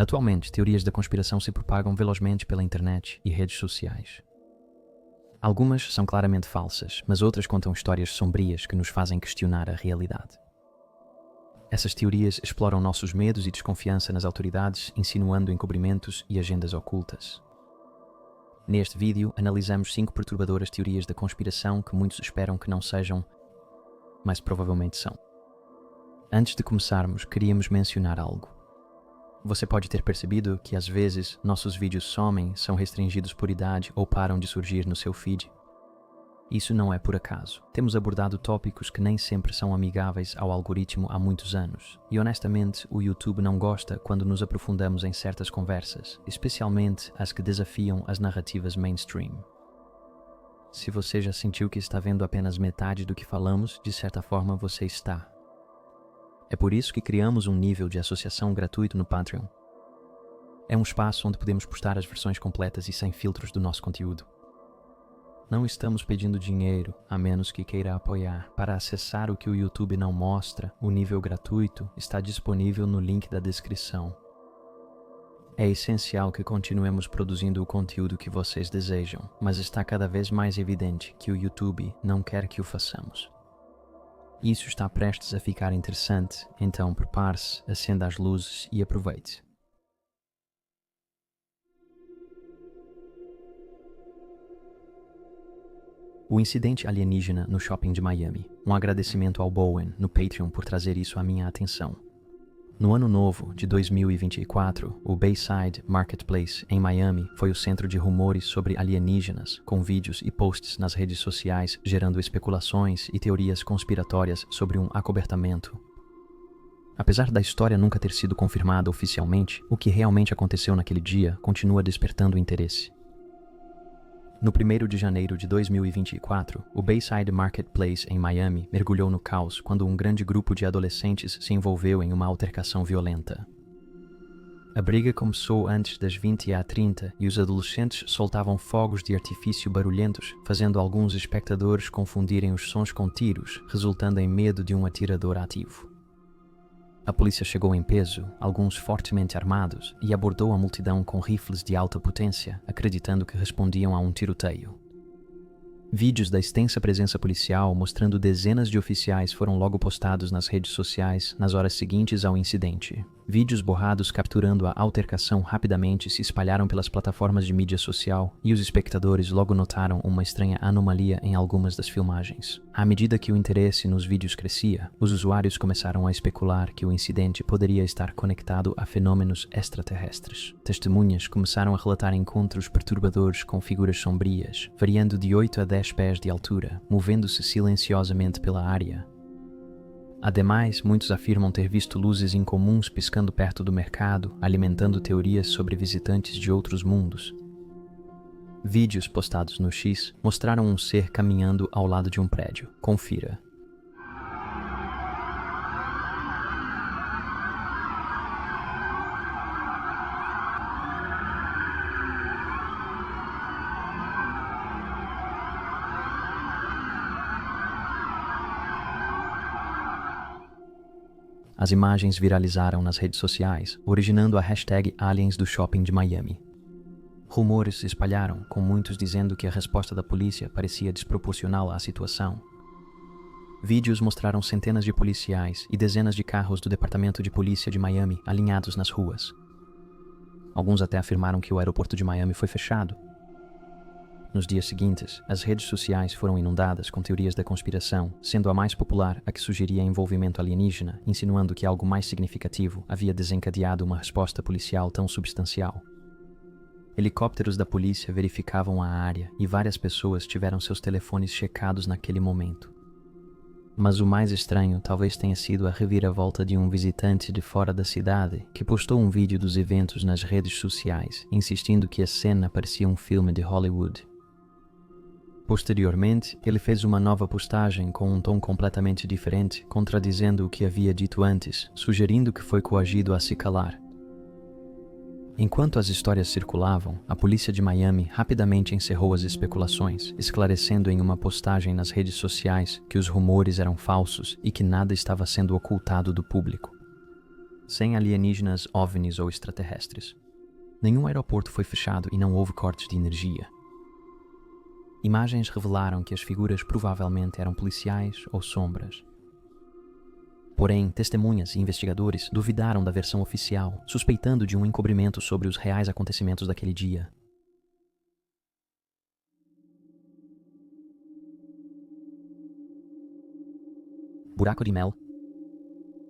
Atualmente, teorias da conspiração se propagam velozmente pela internet e redes sociais. Algumas são claramente falsas, mas outras contam histórias sombrias que nos fazem questionar a realidade. Essas teorias exploram nossos medos e desconfiança nas autoridades, insinuando encobrimentos e agendas ocultas. Neste vídeo, analisamos 5 perturbadoras teorias da conspiração que muitos esperam que não sejam, mas provavelmente são. Antes de começarmos, queríamos mencionar algo. Você pode ter percebido que às vezes nossos vídeos somem, são restringidos por idade ou param de surgir no seu feed. Isso não é por acaso. Temos abordado tópicos que nem sempre são amigáveis ao algoritmo há muitos anos. E honestamente, o YouTube não gosta quando nos aprofundamos em certas conversas, especialmente as que desafiam as narrativas mainstream. Se você já sentiu que está vendo apenas metade do que falamos, de certa forma você está. É por isso que criamos um nível de associação gratuito no Patreon. É um espaço onde podemos postar as versões completas e sem filtros do nosso conteúdo. Não estamos pedindo dinheiro, a menos que queira apoiar. Para acessar o que o YouTube não mostra, o nível gratuito está disponível no link da descrição. É essencial que continuemos produzindo o conteúdo que vocês desejam, mas está cada vez mais evidente que o YouTube não quer que o façamos. Isso está prestes a ficar interessante, então prepare-se, acenda as luzes e aproveite. O incidente alienígena no shopping de Miami. Um agradecimento ao Bowen, no Patreon, por trazer isso à minha atenção. No ano novo de 2024, o Bayside Marketplace, em Miami, foi o centro de rumores sobre alienígenas, com vídeos e posts nas redes sociais, gerando especulações e teorias conspiratórias sobre um acobertamento. Apesar da história nunca ter sido confirmada oficialmente, o que realmente aconteceu naquele dia continua despertando interesse. No 1º de janeiro de 2024, o Bayside Marketplace em Miami mergulhou no caos quando um grande grupo de adolescentes se envolveu em uma altercação violenta. A briga começou antes das 20h30 e os adolescentes soltavam fogos de artifício barulhentos, fazendo alguns espectadores confundirem os sons com tiros, resultando em medo de um atirador ativo. A polícia chegou em peso, alguns fortemente armados, e abordou a multidão com rifles de alta potência, acreditando que respondiam a um tiroteio. Vídeos da extensa presença policial mostrando dezenas de oficiais foram logo postados nas redes sociais nas horas seguintes ao incidente. Vídeos borrados capturando a altercação rapidamente se espalharam pelas plataformas de mídia social e os espectadores logo notaram uma estranha anomalia em algumas das filmagens. À medida que o interesse nos vídeos crescia, os usuários começaram a especular que o incidente poderia estar conectado a fenômenos extraterrestres. Testemunhas começaram a relatar encontros perturbadores com figuras sombrias, variando de 8 a 10 pés de altura, movendo-se silenciosamente pela área. Ademais, muitos afirmam ter visto luzes incomuns piscando perto do mercado, alimentando teorias sobre visitantes de outros mundos. Vídeos postados no X mostraram um ser caminhando ao lado de um prédio. Confira. As imagens viralizaram nas redes sociais, originando a hashtag Aliens do Shopping de Miami. Rumores se espalharam, com muitos dizendo que a resposta da polícia parecia desproporcional à situação. Vídeos mostraram centenas de policiais e dezenas de carros do Departamento de Polícia de Miami alinhados nas ruas. Alguns até afirmaram que o aeroporto de Miami foi fechado. Nos dias seguintes, as redes sociais foram inundadas com teorias da conspiração, sendo a mais popular a que sugeria envolvimento alienígena, insinuando que algo mais significativo havia desencadeado uma resposta policial tão substancial. Helicópteros da polícia verificavam a área e várias pessoas tiveram seus telefones checados naquele momento. Mas o mais estranho talvez tenha sido a reviravolta de um visitante de fora da cidade que postou um vídeo dos eventos nas redes sociais, insistindo que a cena parecia um filme de Hollywood. Posteriormente, ele fez uma nova postagem com um tom completamente diferente, contradizendo o que havia dito antes, sugerindo que foi coagido a se calar. Enquanto as histórias circulavam, a polícia de Miami rapidamente encerrou as especulações, esclarecendo em uma postagem nas redes sociais que os rumores eram falsos e que nada estava sendo ocultado do público. sem alienígenas, OVNIs ou extraterrestres. Nenhum aeroporto foi fechado e não houve cortes de energia. Imagens revelaram que as figuras provavelmente eram policiais ou sombras. Porém, testemunhas e investigadores duvidaram da versão oficial, suspeitando de um encobrimento sobre os reais acontecimentos daquele dia. Buraco de Mel.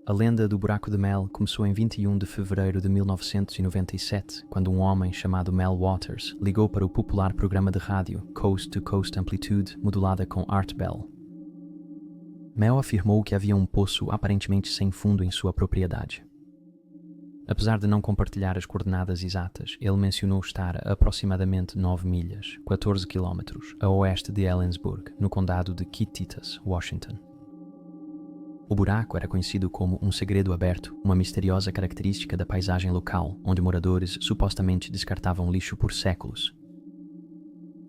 A lenda do Buraco de Mel começou em 21 de fevereiro de 1997, quando um homem chamado Mel Waters ligou para o popular programa de rádio Coast to Coast Amplitude, modulada com Art Bell. Mel afirmou que havia um poço aparentemente sem fundo em sua propriedade. Apesar de não compartilhar as coordenadas exatas, ele mencionou estar a aproximadamente 9 milhas, 14 quilômetros, a oeste de Ellensburg, no condado de Kittitas, Washington. O buraco era conhecido como um segredo aberto, uma misteriosa característica da paisagem local, onde moradores supostamente descartavam lixo por séculos.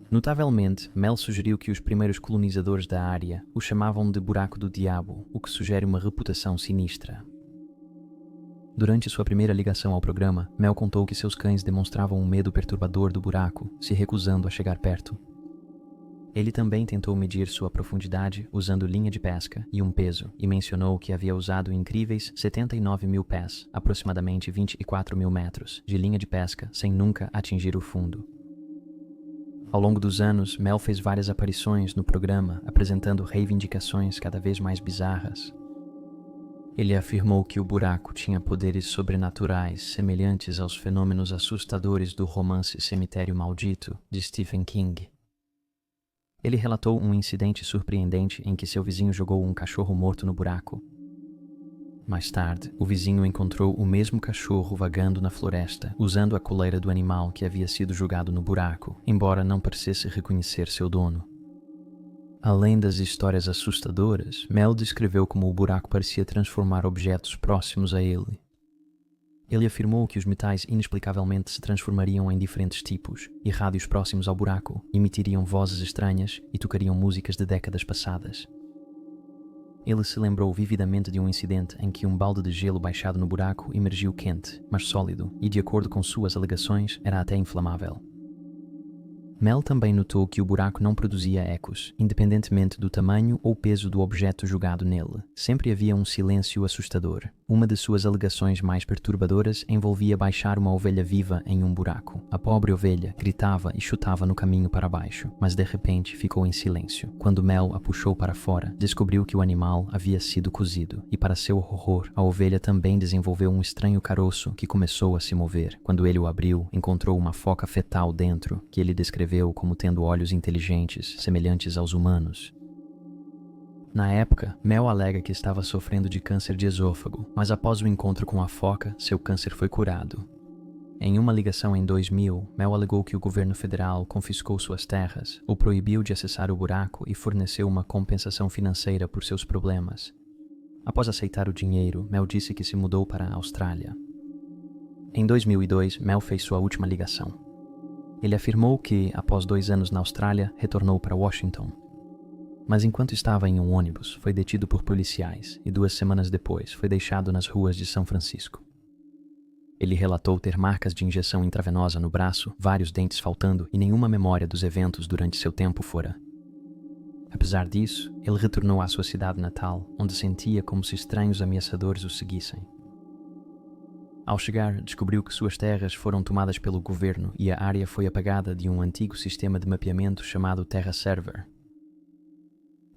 Notavelmente, Mel sugeriu que os primeiros colonizadores da área o chamavam de Buraco do Diabo, o que sugere uma reputação sinistra. Durante sua primeira ligação ao programa, Mel contou que seus cães demonstravam um medo perturbador do buraco, se recusando a chegar perto. Ele também tentou medir sua profundidade usando linha de pesca e um peso, e mencionou que havia usado incríveis 79 mil pés, aproximadamente 24 mil metros, de linha de pesca sem nunca atingir o fundo. Ao longo dos anos, Mel fez várias aparições no programa, apresentando reivindicações cada vez mais bizarras. Ele afirmou que o buraco tinha poderes sobrenaturais semelhantes aos fenômenos assustadores do romance Cemitério Maldito, de Stephen King. Ele relatou um incidente surpreendente em que seu vizinho jogou um cachorro morto no buraco. Mais tarde, o vizinho encontrou o mesmo cachorro vagando na floresta, usando a coleira do animal que havia sido jogado no buraco, embora não parecesse reconhecer seu dono. Além das histórias assustadoras, Mel descreveu como o buraco parecia transformar objetos próximos a ele. Ele afirmou que os metais inexplicavelmente se transformariam em diferentes tipos, e rádios próximos ao buraco emitiriam vozes estranhas e tocariam músicas de décadas passadas. Ele se lembrou vividamente de um incidente em que um balde de gelo baixado no buraco emergiu quente, mas sólido, e de acordo com suas alegações, era até inflamável. Mel também notou que o buraco não produzia ecos, independentemente do tamanho ou peso do objeto jogado nele. Sempre havia um silêncio assustador. Uma de suas alegações mais perturbadoras envolvia baixar uma ovelha viva em um buraco. A pobre ovelha gritava e chutava no caminho para baixo, mas de repente ficou em silêncio. Quando Mel a puxou para fora, descobriu que o animal havia sido cozido, e para seu horror, a ovelha também desenvolveu um estranho caroço que começou a se mover. Quando ele o abriu, encontrou uma foca fetal dentro, que ele descreveu como tendo olhos inteligentes, semelhantes aos humanos. Na época, Mel alega que estava sofrendo de câncer de esôfago, mas após o encontro com a foca, seu câncer foi curado. Em uma ligação em 2000, Mel alegou que o governo federal confiscou suas terras, o proibiu de acessar o buraco e forneceu uma compensação financeira por seus problemas. Após aceitar o dinheiro, Mel disse que se mudou para a Austrália. Em 2002, Mel fez sua última ligação. Ele afirmou que, após 2 anos na Austrália, retornou para Washington. Mas enquanto estava em um ônibus, foi detido por policiais e 2 semanas depois foi deixado nas ruas de São Francisco. Ele relatou ter marcas de injeção intravenosa no braço, vários dentes faltando e nenhuma memória dos eventos durante seu tempo fora. Apesar disso, ele retornou à sua cidade natal, onde sentia como se estranhos ameaçadores o seguissem. Ao chegar, descobriu que suas terras foram tomadas pelo governo e a área foi apagada de um antigo sistema de mapeamento chamado Terra Server.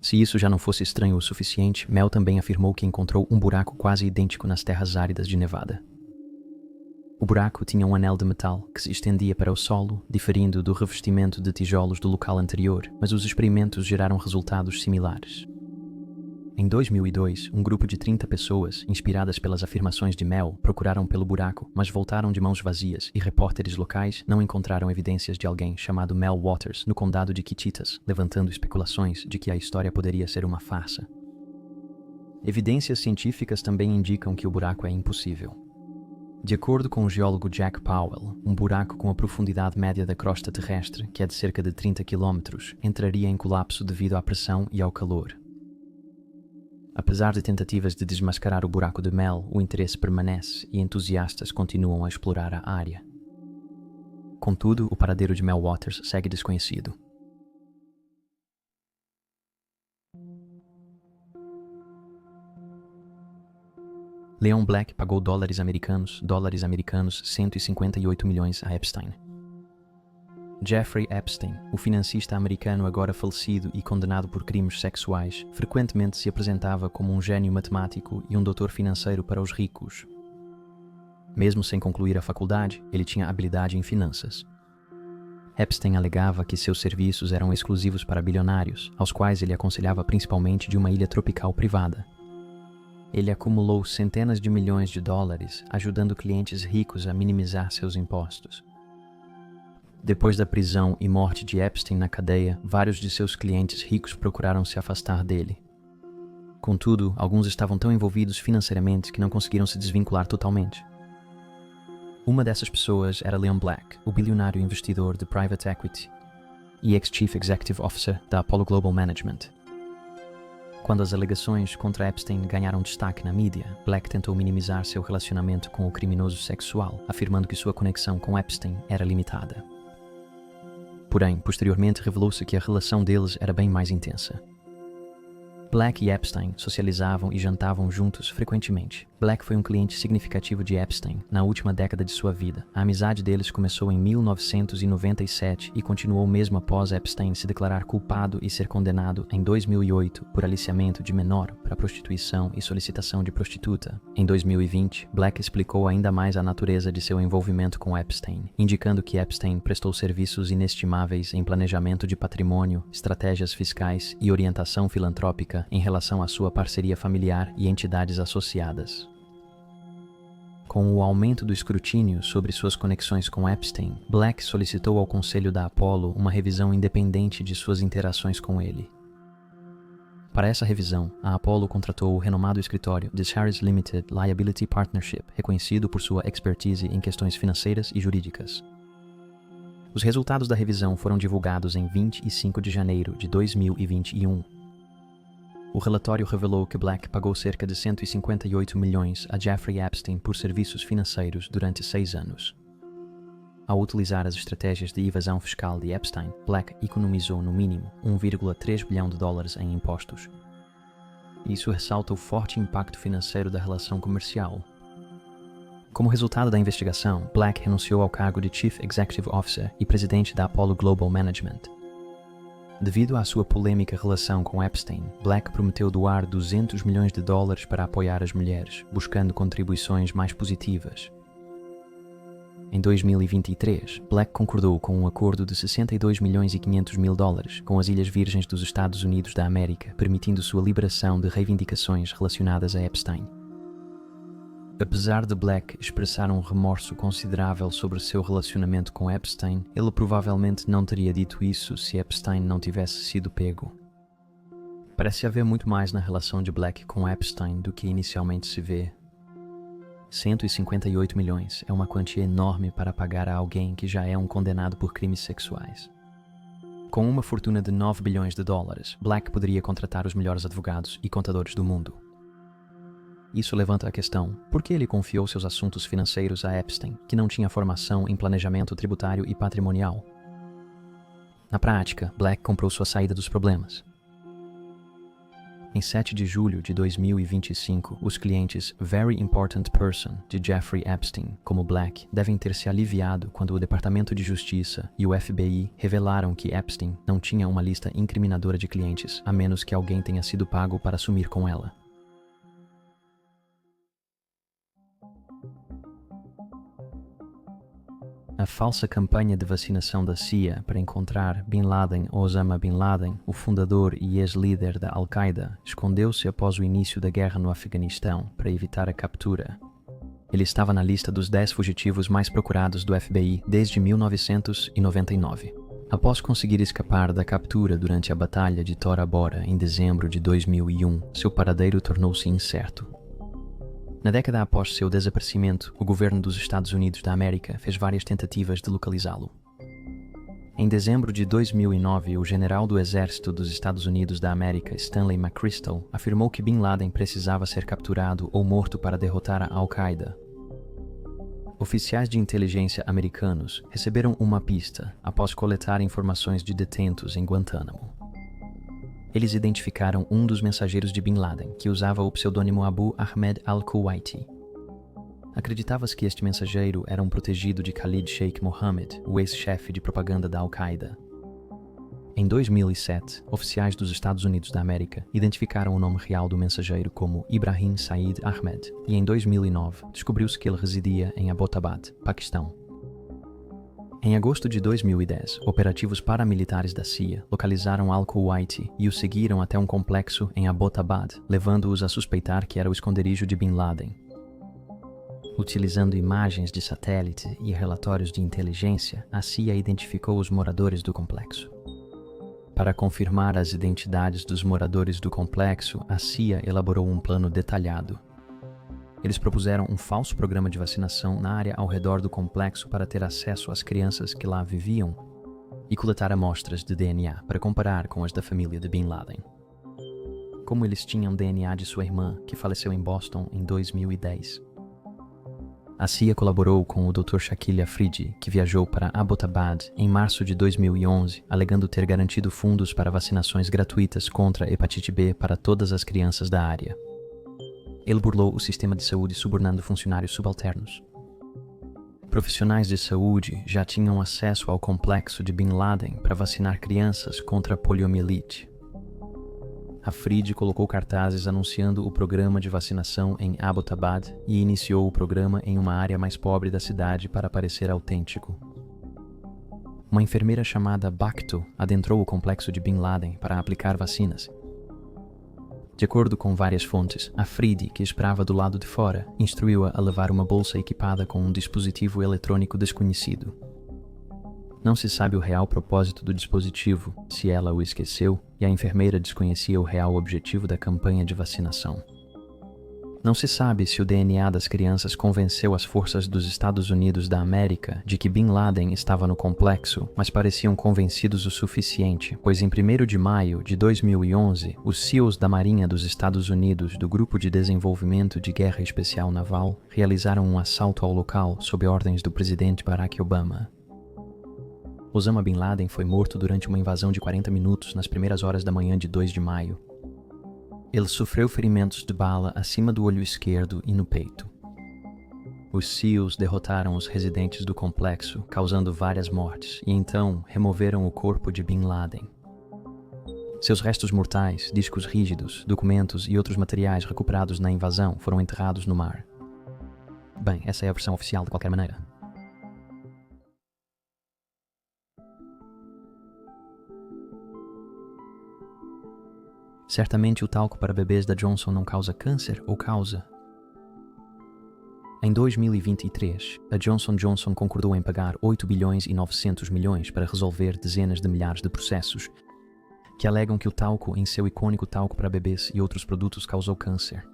Se isso já não fosse estranho o suficiente, Mel também afirmou que encontrou um buraco quase idêntico nas terras áridas de Nevada. O buraco tinha um anel de metal que se estendia para o solo, diferindo do revestimento de tijolos do local anterior, mas os experimentos geraram resultados similares. Em 2002, um grupo de 30 pessoas, inspiradas pelas afirmações de Mel, procuraram pelo buraco, mas voltaram de mãos vazias e repórteres locais não encontraram evidências de alguém chamado Mel Waters no condado de Kittitas, levantando especulações de que a história poderia ser uma farsa. Evidências científicas também indicam que o buraco é impossível. De acordo com o geólogo Jack Powell, um buraco com a profundidade média da crosta terrestre, que é de cerca de 30 km, entraria em colapso devido à pressão e ao calor. Apesar de tentativas de desmascarar o buraco de mel, o interesse permanece e entusiastas continuam a explorar a área. Contudo, o paradeiro de Mel Waters segue desconhecido. Leon Black pagou dólares americanos 158 milhões a Epstein. Jeffrey Epstein, o financista americano agora falecido e condenado por crimes sexuais, frequentemente se apresentava como um gênio matemático e um doutor financeiro para os ricos. Mesmo sem concluir a faculdade, ele tinha habilidade em finanças. Epstein alegava que seus serviços eram exclusivos para bilionários, aos quais ele aconselhava principalmente de uma ilha tropical privada. Ele acumulou centenas de milhões de dólares, ajudando clientes ricos a minimizar seus impostos. Depois da prisão e morte de Epstein na cadeia, vários de seus clientes ricos procuraram se afastar dele. Contudo, alguns estavam tão envolvidos financeiramente que não conseguiram se desvincular totalmente. Uma dessas pessoas era Leon Black, o bilionário investidor de private equity e ex-chief executive officer da Apollo Global Management. Quando as alegações contra Epstein ganharam destaque na mídia, Black tentou minimizar seu relacionamento com o criminoso sexual, afirmando que sua conexão com Epstein era limitada. Porém, posteriormente revelou-se que a relação deles era bem mais intensa. Black e Epstein socializavam e jantavam juntos frequentemente. Black foi um cliente significativo de Epstein na última década de sua vida. A amizade deles começou em 1997 e continuou mesmo após Epstein se declarar culpado e ser condenado em 2008 por aliciamento de menor para prostituição e solicitação de prostituta. Em 2020, Black explicou ainda mais a natureza de seu envolvimento com Epstein, indicando que Epstein prestou serviços inestimáveis em planejamento de patrimônio, estratégias fiscais e orientação filantrópica em relação à sua parceria familiar e entidades associadas. Com o aumento do escrutínio sobre suas conexões com Epstein, Black solicitou ao conselho da Apollo uma revisão independente de suas interações com ele. Para essa revisão, a Apollo contratou o renomado escritório The Charis Limited Liability Partnership, reconhecido por sua expertise em questões financeiras e jurídicas. Os resultados da revisão foram divulgados em 25 de janeiro de 2021. O relatório revelou que Black pagou cerca de 158 milhões a Jeffrey Epstein por serviços financeiros durante 6 anos. Ao utilizar as estratégias de evasão fiscal de Epstein, Black economizou no mínimo 1,3 bilhão de dólares em impostos. Isso ressalta o forte impacto financeiro da relação comercial. Como resultado da investigação, Black renunciou ao cargo de Chief Executive Officer e presidente da Apollo Global Management. Devido à sua polêmica relação com Epstein, Black prometeu doar 200 milhões de dólares para apoiar as mulheres, buscando contribuições mais positivas. Em 2023, Black concordou com um acordo de 62 milhões e 500 mil dólares com as Ilhas Virgens dos Estados Unidos da América, permitindo sua liberação de reivindicações relacionadas a Epstein. Apesar de Black expressar um remorso considerável sobre seu relacionamento com Epstein, ele provavelmente não teria dito isso se Epstein não tivesse sido pego. Parece haver muito mais na relação de Black com Epstein do que inicialmente se vê. 158 milhões é uma quantia enorme para pagar a alguém que já é um condenado por crimes sexuais. Com uma fortuna de 9 bilhões de dólares, Black poderia contratar os melhores advogados e contadores do mundo. Isso levanta a questão: por que ele confiou seus assuntos financeiros a Epstein, que não tinha formação em planejamento tributário e patrimonial? Na prática, Black comprou sua saída dos problemas. Em 7 de julho de 2025, os clientes Very Important Person de Jeffrey Epstein, como Black, devem ter se aliviado quando o Departamento de Justiça e o FBI revelaram que Epstein não tinha uma lista incriminadora de clientes, a menos que alguém tenha sido pago para sumir com ela. A falsa campanha de vacinação da CIA para encontrar Bin Laden Osama Bin Laden, o fundador e ex-líder da Al-Qaeda, escondeu-se após o início da guerra no Afeganistão para evitar a captura. Ele estava na lista dos 10 fugitivos mais procurados do FBI desde 1999. Após conseguir escapar da captura durante a Batalha de Tora Bora em dezembro de 2001, seu paradeiro tornou-se incerto. Na década após seu desaparecimento, o governo dos Estados Unidos da América fez várias tentativas de localizá-lo. Em dezembro de 2009, o general do Exército dos Estados Unidos da América, Stanley McChrystal, afirmou que Bin Laden precisava ser capturado ou morto para derrotar a Al-Qaeda. Oficiais de inteligência americanos receberam uma pista após coletar informações de detentos em Guantánamo. Eles identificaram um dos mensageiros de Bin Laden, que usava o pseudônimo Abu Ahmed al-Kuwaiti. Acreditava-se que este mensageiro era um protegido de Khalid Sheikh Mohammed, o ex-chefe de propaganda da Al-Qaeda. Em 2007, oficiais dos Estados Unidos da América identificaram o nome real do mensageiro como Ibrahim Said Ahmed, e em 2009 descobriu-se que ele residia em Abbottabad, Paquistão. Em agosto de 2010, operativos paramilitares da CIA localizaram al-Kuwaiti e o seguiram até um complexo em Abbottabad, levando-os a suspeitar que era o esconderijo de Bin Laden. Utilizando imagens de satélite e relatórios de inteligência, a CIA identificou os moradores do complexo. Para confirmar as identidades dos moradores do complexo, a CIA elaborou um plano detalhado. Eles propuseram um falso programa de vacinação na área ao redor do complexo para ter acesso às crianças que lá viviam e coletar amostras de DNA para comparar com as da família de Bin Laden. Como eles tinham DNA de sua irmã, que faleceu em Boston em 2010. A CIA colaborou com o Dr. Shakil Afridi, que viajou para Abbottabad em março de 2011, alegando ter garantido fundos para vacinações gratuitas contra a hepatite B para todas as crianças da área. Ele burlou o sistema de saúde subornando funcionários subalternos. Profissionais de saúde já tinham acesso ao complexo de Bin Laden para vacinar crianças contra a poliomielite. Afridi colocou cartazes anunciando o programa de vacinação em Abbottabad e iniciou o programa em uma área mais pobre da cidade para parecer autêntico. Uma enfermeira chamada Bakhto adentrou o complexo de Bin Laden para aplicar vacinas. De acordo com várias fontes, Afridi, que esperava do lado de fora, instruiu-a a levar uma bolsa equipada com um dispositivo eletrônico desconhecido. Não se sabe o real propósito do dispositivo, se ela o esqueceu, e a enfermeira desconhecia o real objetivo da campanha de vacinação. Não se sabe se o DNA das crianças convenceu as forças dos Estados Unidos da América de que Bin Laden estava no complexo, mas pareciam convencidos o suficiente, pois em 1º de maio de 2011, os SEALs da Marinha dos Estados Unidos do Grupo de Desenvolvimento de Guerra Especial Naval realizaram um assalto ao local sob ordens do presidente Barack Obama. Osama Bin Laden foi morto durante uma invasão de 40 minutos nas primeiras horas da manhã de 2 de maio. Ele sofreu ferimentos de bala acima do olho esquerdo e no peito. Os SEALs derrotaram os residentes do complexo, causando várias mortes, e então removeram o corpo de Bin Laden. Seus restos mortais, discos rígidos, documentos e outros materiais recuperados na invasão foram enterrados no mar. Bem, essa é a versão oficial de qualquer maneira. Certamente o talco para bebês da Johnson não causa câncer ou causa? Em 2023, a Johnson & Johnson concordou em pagar 8 bilhões e 900 milhões para resolver dezenas de milhares de processos que alegam que o talco em seu icônico talco para bebês e outros produtos causou câncer.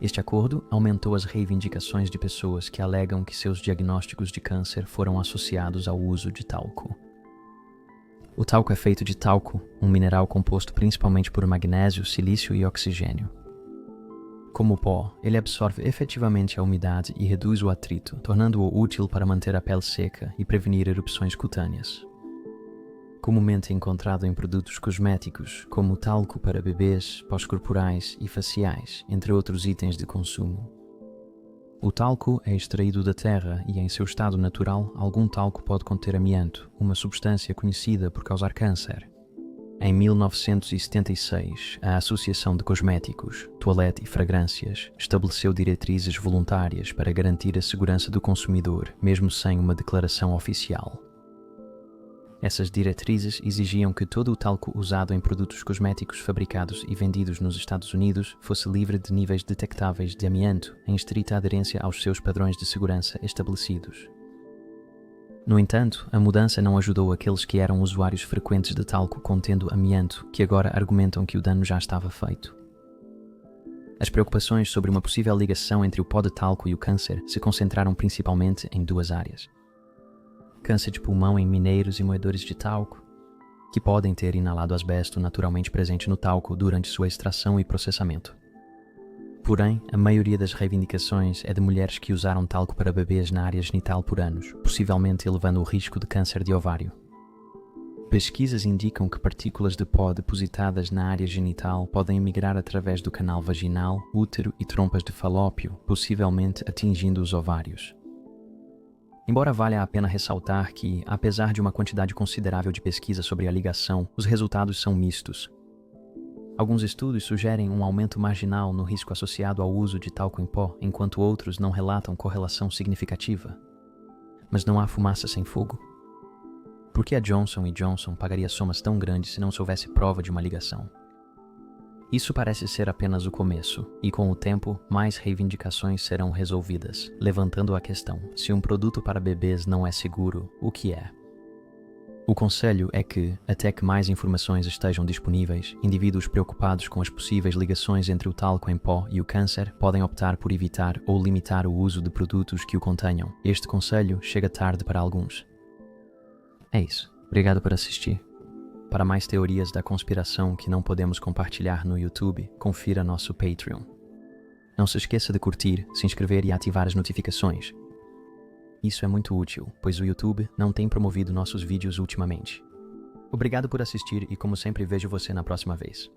Este acordo aumentou as reivindicações de pessoas que alegam que seus diagnósticos de câncer foram associados ao uso de talco. O talco é feito de talco, um mineral composto principalmente por magnésio, silício e oxigênio. Como pó, ele absorve efetivamente a umidade e reduz o atrito, tornando-o útil para manter a pele seca e prevenir erupções cutâneas. Comumente encontrado em produtos cosméticos, como talco para bebês, pós-corporais e faciais, entre outros itens de consumo. O talco é extraído da terra e, em seu estado natural, algum talco pode conter amianto, uma substância conhecida por causar câncer. Em 1976, a Associação de Cosméticos, Toilette e Fragrâncias estabeleceu diretrizes voluntárias para garantir a segurança do consumidor, mesmo sem uma declaração oficial. Essas diretrizes exigiam que todo o talco usado em produtos cosméticos fabricados e vendidos nos Estados Unidos fosse livre de níveis detectáveis de amianto, em estrita aderência aos seus padrões de segurança estabelecidos. No entanto, a mudança não ajudou aqueles que eram usuários frequentes de talco contendo amianto, que agora argumentam que o dano já estava feito. As preocupações sobre uma possível ligação entre o pó de talco e o câncer se concentraram principalmente em duas áreas: câncer de pulmão em mineiros e moedores de talco, que podem ter inalado asbesto naturalmente presente no talco durante sua extração e processamento. Porém, a maioria das reivindicações é de mulheres que usaram talco para bebês na área genital por anos, possivelmente elevando o risco de câncer de ovário. Pesquisas indicam que partículas de pó depositadas na área genital podem migrar através do canal vaginal, útero e trompas de falópio, possivelmente atingindo os ovários. Embora valha a pena ressaltar que, apesar de uma quantidade considerável de pesquisa sobre a ligação, os resultados são mistos. Alguns estudos sugerem um aumento marginal no risco associado ao uso de talco em pó, enquanto outros não relatam correlação significativa. Mas não há fumaça sem fogo? Por que a Johnson & Johnson pagaria somas tão grandes se não se houvesse prova de uma ligação? Isso parece ser apenas o começo, e com o tempo, mais reivindicações serão resolvidas, levantando a questão: se um produto para bebês não é seguro, o que é? O conselho é que, até que mais informações estejam disponíveis, indivíduos preocupados com as possíveis ligações entre o talco em pó e o câncer podem optar por evitar ou limitar o uso de produtos que o contenham. Este conselho chega tarde para alguns. É isso. Obrigado por assistir. Para mais teorias da conspiração que não podemos compartilhar no YouTube, confira nosso Patreon. Não se esqueça de curtir, se inscrever e ativar as notificações. Isso é muito útil, pois o YouTube não tem promovido nossos vídeos ultimamente. Obrigado por assistir e, como sempre, vejo você na próxima vez.